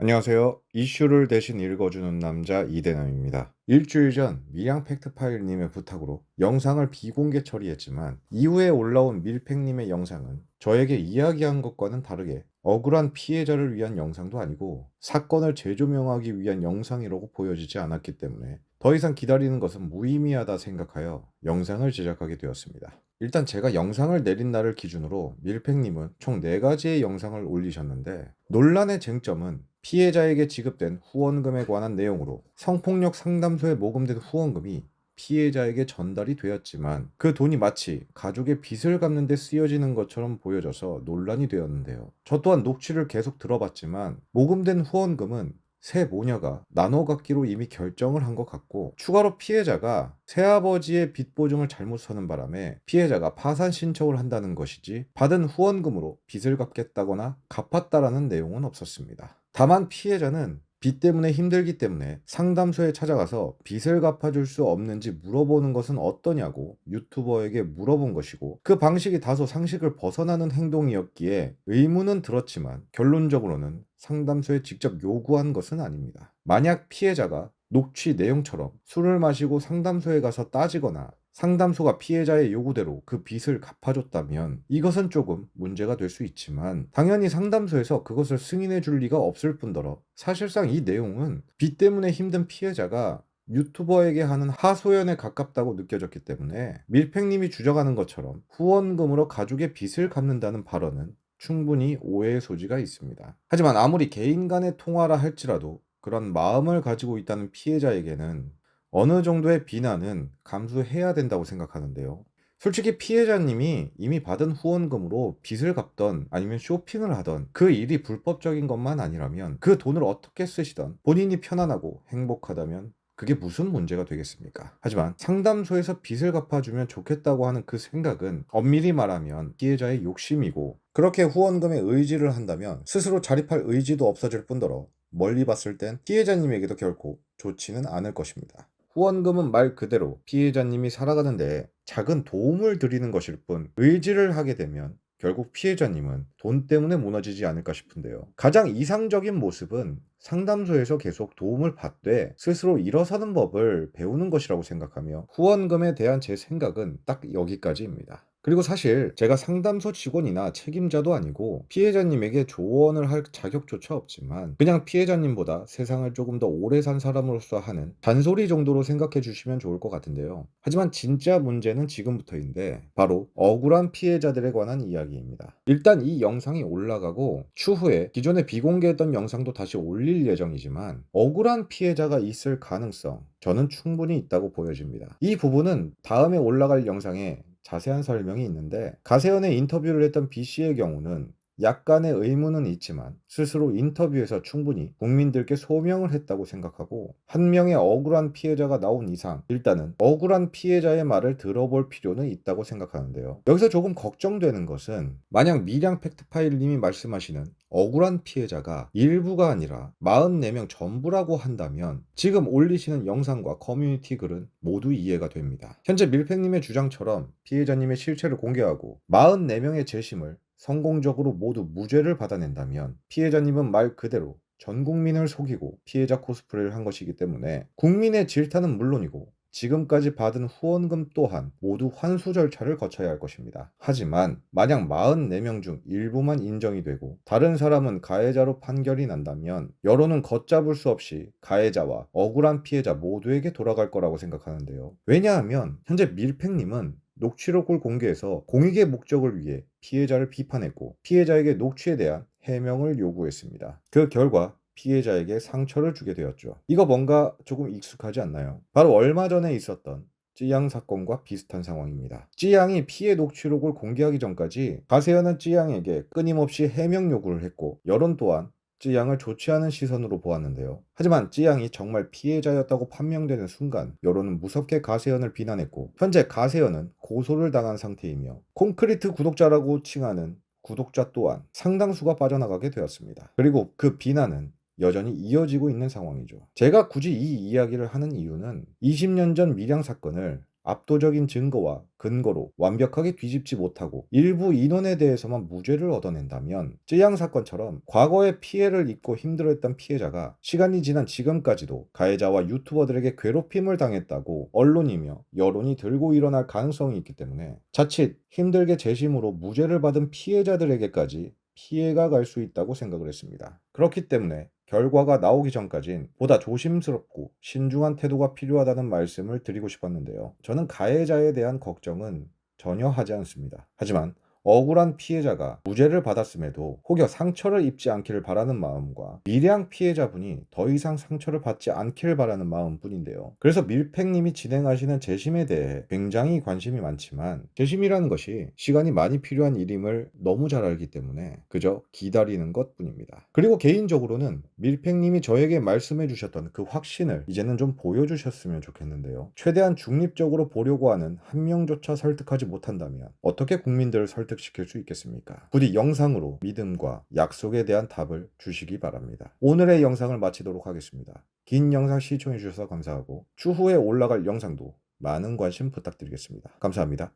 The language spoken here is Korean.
안녕하세요. 이슈를 대신 읽어주는 남자 이대남입니다. 일주일 전 밀양 팩트파일님의 부탁으로 영상을 비공개 처리했지만 이후에 올라온 밀팩님의 영상은 저에게 이야기한 것과는 다르게 억울한 피해자를 위한 영상도 아니고 사건을 재조명하기 위한 영상이라고 보여지지 않았기 때문에 더 이상 기다리는 것은 무의미하다 생각하여 영상을 제작하게 되었습니다. 일단 제가 영상을 내린 날을 기준으로 밀팩님은 총 4가지의 영상을 올리셨는데 논란의 쟁점은 피해자에게 지급된 후원금에 관한 내용으로 성폭력 상담소에 모금된 후원금이 피해자에게 전달이 되었지만 그 돈이 마치 가족의 빚을 갚는 데 쓰여지는 것처럼 보여져서 논란이 되었는데요. 저 또한 녹취를 계속 들어봤지만 모금된 후원금은 새 모녀가 나눠 갖기로 이미 결정을 한 것 같고 추가로 피해자가 새아버지의 빚 보증을 잘못 서는 바람에 피해자가 파산 신청을 한다는 것이지 받은 후원금으로 빚을 갚겠다거나 갚았다라는 내용은 없었습니다. 다만 피해자는 빚 때문에 힘들기 때문에 상담소에 찾아가서 빚을 갚아줄 수 없는지 물어보는 것은 어떠냐고 유튜버에게 물어본 것이고 그 방식이 다소 상식을 벗어나는 행동이었기에 의문은 들었지만 결론적으로는 상담소에 직접 요구한 것은 아닙니다. 만약 피해자가 녹취 내용처럼 술을 마시고 상담소에 가서 따지거나 상담소가 피해자의 요구대로 그 빚을 갚아줬다면 이것은 조금 문제가 될 수 있지만 당연히 상담소에서 그것을 승인해 줄 리가 없을 뿐더러 사실상 이 내용은 빚 때문에 힘든 피해자가 유튜버에게 하는 하소연에 가깝다고 느껴졌기 때문에 밀팽님이 주장하는 것처럼 후원금으로 가족의 빚을 갚는다는 발언은 충분히 오해의 소지가 있습니다. 하지만 아무리 개인 간의 통화라 할지라도 그런 마음을 가지고 있다는 피해자에게는 어느 정도의 비난은 감수해야 된다고 생각하는데요. 솔직히 피해자님이 이미 받은 후원금으로 빚을 갚던 아니면 쇼핑을 하던 그 일이 불법적인 것만 아니라면 그 돈을 어떻게 쓰시던 본인이 편안하고 행복하다면 그게 무슨 문제가 되겠습니까? 하지만 상담소에서 빚을 갚아주면 좋겠다고 하는 그 생각은 엄밀히 말하면 피해자의 욕심이고 그렇게 후원금에 의지를 한다면 스스로 자립할 의지도 없어질 뿐더러 멀리 봤을 땐 피해자님에게도 결코 좋지는 않을 것입니다. 후원금은 말 그대로 피해자님이 살아가는데 작은 도움을 드리는 것일 뿐 의지를 하게 되면 결국 피해자님은 돈 때문에 무너지지 않을까 싶은데요. 가장 이상적인 모습은 상담소에서 계속 도움을 받되 스스로 일어서는 법을 배우는 것이라고 생각하며 후원금에 대한 제 생각은 딱 여기까지입니다. 그리고 사실 제가 상담소 직원이나 책임자도 아니고 피해자님에게 조언을 할 자격조차 없지만 그냥 피해자님보다 세상을 조금 더 오래 산 사람으로서 하는 잔소리 정도로 생각해 주시면 좋을 것 같은데요. 하지만 진짜 문제는 지금부터인데 바로 억울한 피해자들에 관한 이야기입니다. 일단 이 영상이 올라가고 추후에 기존에 비공개했던 영상도 다시 올릴 예정이지만 억울한 피해자가 있을 가능성 저는 충분히 있다고 보여집니다. 이 부분은 다음에 올라갈 영상에 자세한 설명이 있는데 가세연의 인터뷰를 했던 B씨의 경우는 약간의 의문은 있지만 스스로 인터뷰에서 충분히 국민들께 소명을 했다고 생각하고 한 명의 억울한 피해자가 나온 이상 일단은 억울한 피해자의 말을 들어볼 필요는 있다고 생각하는데요. 여기서 조금 걱정되는 것은 만약 밀양 팩트파일님이 말씀하시는 억울한 피해자가 일부가 아니라 44명 전부라고 한다면 지금 올리시는 영상과 커뮤니티 글은 모두 이해가 됩니다. 현재 밀팽님의 주장처럼 피해자님의 실체를 공개하고 44명의 재심을 성공적으로 모두 무죄를 받아낸다면 피해자님은 말 그대로 전 국민을 속이고 피해자 코스프레를 한 것이기 때문에 국민의 질타는 물론이고 지금까지 받은 후원금 또한 모두 환수 절차를 거쳐야 할 것입니다. 하지만 만약 44명 중 일부만 인정이 되고 다른 사람은 가해자로 판결이 난다면 여론은 걷잡을 수 없이 가해자와 억울한 피해자 모두에게 돌아갈 거라고 생각하는데요. 왜냐하면 현재 밀팽님은 녹취록을 공개해서 공익의 목적을 위해 피해자를 비판했고 피해자에게 녹취에 대한 해명을 요구했습니다. 그 결과 피해자에게 상처를 주게 되었죠. 이거 뭔가 조금 익숙하지 않나요? 바로 얼마 전에 있었던 찌양 사건과 비슷한 상황입니다. 찌양이 피해 녹취록을 공개하기 전까지 가세현은 찌양에게 끊임없이 해명 요구를 했고 여론 또한 찌양을 좋지 않은 시선으로 보았는데요. 하지만 찌양이 정말 피해자였다고 판명되는 순간 여론은 무섭게 가세현을 비난했고 현재 가세현은 고소를 당한 상태이며 콘크리트 구독자라고 칭하는 구독자 또한 상당수가 빠져나가게 되었습니다. 그리고 그 비난은 여전히 이어지고 있는 상황이죠. 제가 굳이 이 이야기를 하는 이유는 20년 전 밀양 사건을 압도적인 증거와 근거로 완벽하게 뒤집지 못하고 일부 인원에 대해서만 무죄를 얻어낸다면 쯔양 사건처럼 과거에 피해를 입고 힘들어했던 피해자가 시간이 지난 지금까지도 가해자와 유튜버들에게 괴롭힘을 당했다고 언론이며 여론이 들고 일어날 가능성이 있기 때문에 자칫 힘들게 재심으로 무죄를 받은 피해자들에게까지 피해가 갈 수 있다고 생각을 했습니다. 그렇기 때문에 결과가 나오기 전까진 보다 조심스럽고 신중한 태도가 필요하다는 말씀을 드리고 싶었는데요. 저는 가해자에 대한 걱정은 전혀 하지 않습니다. 하지만 억울한 피해자가 무죄를 받았음에도 혹여 상처를 입지 않기를 바라는 마음과 미량 피해자분이 더 이상 상처를 받지 않기를 바라는 마음뿐인데요. 그래서 밀팽님이 진행하시는 재심에 대해 굉장히 관심이 많지만 재심이라는 것이 시간이 많이 필요한 일임을 너무 잘 알기 때문에 그저 기다리는 것뿐입니다. 그리고 개인적으로는 밀팽님이 저에게 말씀해 주셨던 그 확신을 이제는 좀 보여주셨으면 좋겠는데요. 최대한 중립적으로 보려고 하는 한 명조차 설득하지 못한다면 어떻게 국민들을 설득시킬 수 있겠습니까? 부디 영상으로 믿음과 약속에 대한 답을 주시기 바랍니다. 오늘의 영상을 마치도록 하겠습니다. 긴 영상 시청해 주셔서 감사하고 추후에 올라갈 영상도 많은 관심 부탁드리겠습니다. 감사합니다.